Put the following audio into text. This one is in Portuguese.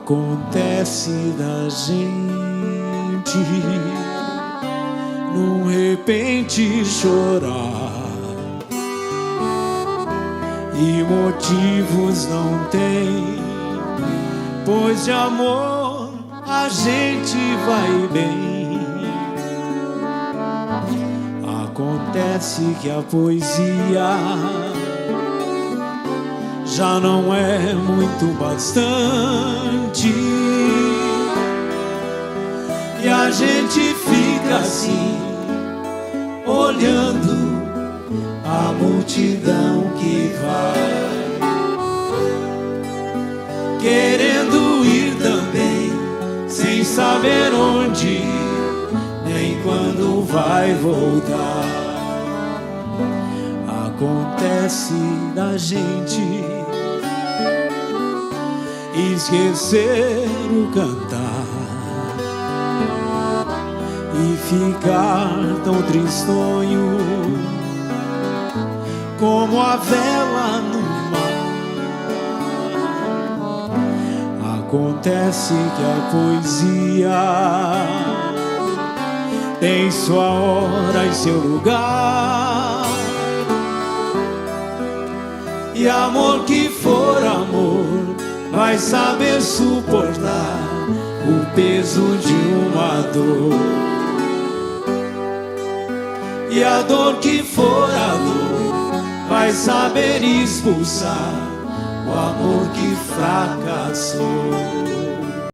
Acontece da gente num repente chorar e motivos não tem, pois de amor a gente vai bem. Acontece que a poesia já não é muito bastante e a gente fica assim, olhando a multidão que vai, querendo ir também, sem saber onde nem quando vai voltar. Acontece da gente esquecer o cantar e ficar tão tristonho como a vela no mar. Acontece que a poesia tem sua hora e seu lugar, e amor que for amor vai saber suportar o peso de uma dor. E a dor que for a dor vai saber expulsar o amor que fracassou.